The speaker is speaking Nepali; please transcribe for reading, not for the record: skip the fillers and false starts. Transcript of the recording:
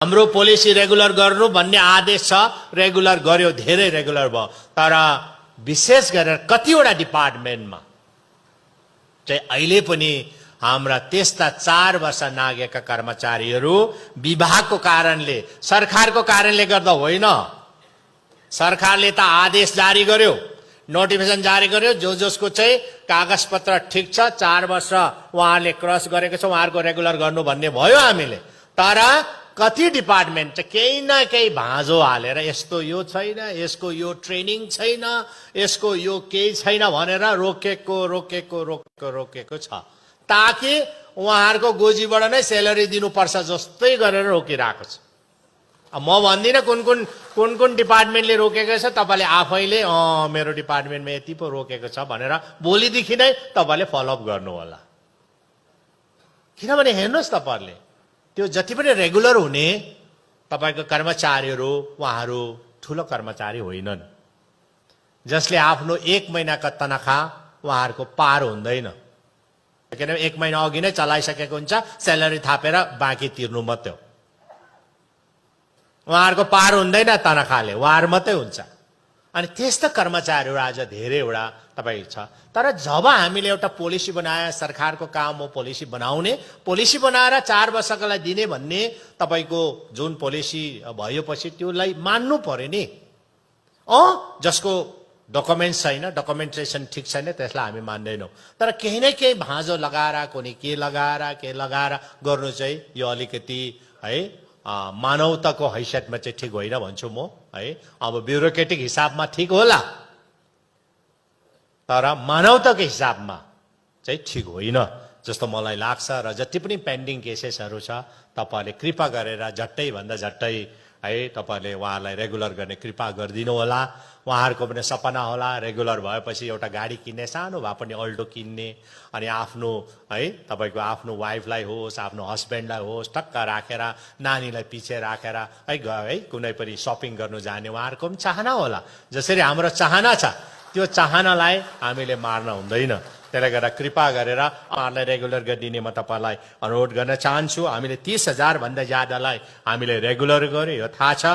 हाम्रो पोलिसी रेगुलर गर्नु भन्ने आदेश छ, रेगुलर गर्यो, धेरै रेगुलर भयो। तर विशेष गरेर कतिवटा डिपार्टमेन्टमा चाहिँ अहिले पनि हाम्रा त्यस्ता 4 वर्ष नागेका कर्मचारीहरू विभागको कारणले, सरकारको कारणले गर्दा होइन। सरकारले त आदेश जारी गर्यो, नोटिफिकेसन जारी गर्यो, जसको चाहिँ कागजपत्र ठिक छ, 4 वर्ष उहाँहरूले क्रस गरेको छ, उहाँहरूको रेगुलर गर्नु भन्ने भयो हामीले। तर कति डिपार्टमेन्ट चाहिँ केही न केही भाँजो हालेर यस्तो यो छैन, यसको यो ट्रेनिङ छैन, यसको यो केही छैन भनेर रोकेको छ, ताकि उहाँहरूको गोजीबाट नै सेलरी दिनुपर्छ जस्तै गरेर रोकिरहेको छ। म भन्दिनँ कुन कुन डिपार्टमेन्टले रोकेको छ, तपाईँले आफैले मेरो डिपार्टमेन्टमा यति पो रोकेको छ भनेर भोलिदेखि नै तपाईँले फलोअप गर्नु होला। किनभने हेर्नुहोस्, तपाईँहरूले त्यो जति पनि रेगुलर हुने तपाईँको कर्मचारीहरू उहाँहरू ठुलो कर्मचारी होइनन्, जसले आफ्नो 1 महिनाका तनखा उहाँहरूको पार हुँदैन। किनभने 1 महिना अघि नै चलाइसकेको हुन्छ, सेलरी थापेर बाँकी तिर्नु मात्रै हो। उहाँहरूको पार हुँदैन तनखाले, उहाँहरू मात्रै हुन्छ। अनि त्यस्ता कर्मचारीहरू आज धेरैवटा तपाईँ छ। तर जब हामीले एउटा पोलिसी बनाए, सरकारको काम हो पोलिसी बनाउने, पोलिसी बनाएर 4 वर्षका लागि दिने भन्ने तपाईँको जुन पोलिसी भएपछि त्यसलाई मान्नु पर्यो नि। जसको डकुमेन्ट्स छैन, डकुमेन्टेसन ठिक छैन, त्यसलाई हामी मान्दैनौँ। तर केही न केही भाँजो लगाएर, कुनै के लगाएर गर्नु चाहिँ यो अलिकति है मानवताको हैसियतमा चाहिँ ठिक होइन भन्छु म है। अब ब्युरोक्रेटिक हिसाबमा ठिक होला, तर मानवताको हिसाबमा चाहिँ ठिक होइन जस्तो मलाई लाग्छ। र जति पनि पेन्डिङ केसेसहरू छ, तपाईँहरूले कृपा गरेर झट्टैभन्दा झट्टै है तपाईँहरूले उहाँहरूलाई रेगुलर गर्ने कृपा गरिदिनु होला। उहाँहरूको पनि सपना होला रेगुलर भएपछि एउटा गाडी किन्ने, सानो भए पनि अल्टो किन्ने, अनि आफ्नो है तपाईँको आफ्नो वाइफलाई होस्, आफ्नो हस्बेन्डलाई होस्, टक्क राखेर नानीलाई पछि राखेर है कुनै पनि सपिङ गर्नु जाने उहाँहरूको पनि चाहना होला। जसरी हाम्रो चाहना छ, त्यो चाहनालाई हामीले मार्न हुँदैन। त्यसले गर्दा कृपा गरेर उहाँहरूलाई रेगुलर गरिदिने म तपाईँलाई अनुरोध गर्न चाहन्छु। हामीले 30,000 भन्दा ज्यादालाई हामीले रेगुलर गर्यो, यो थाहा छ।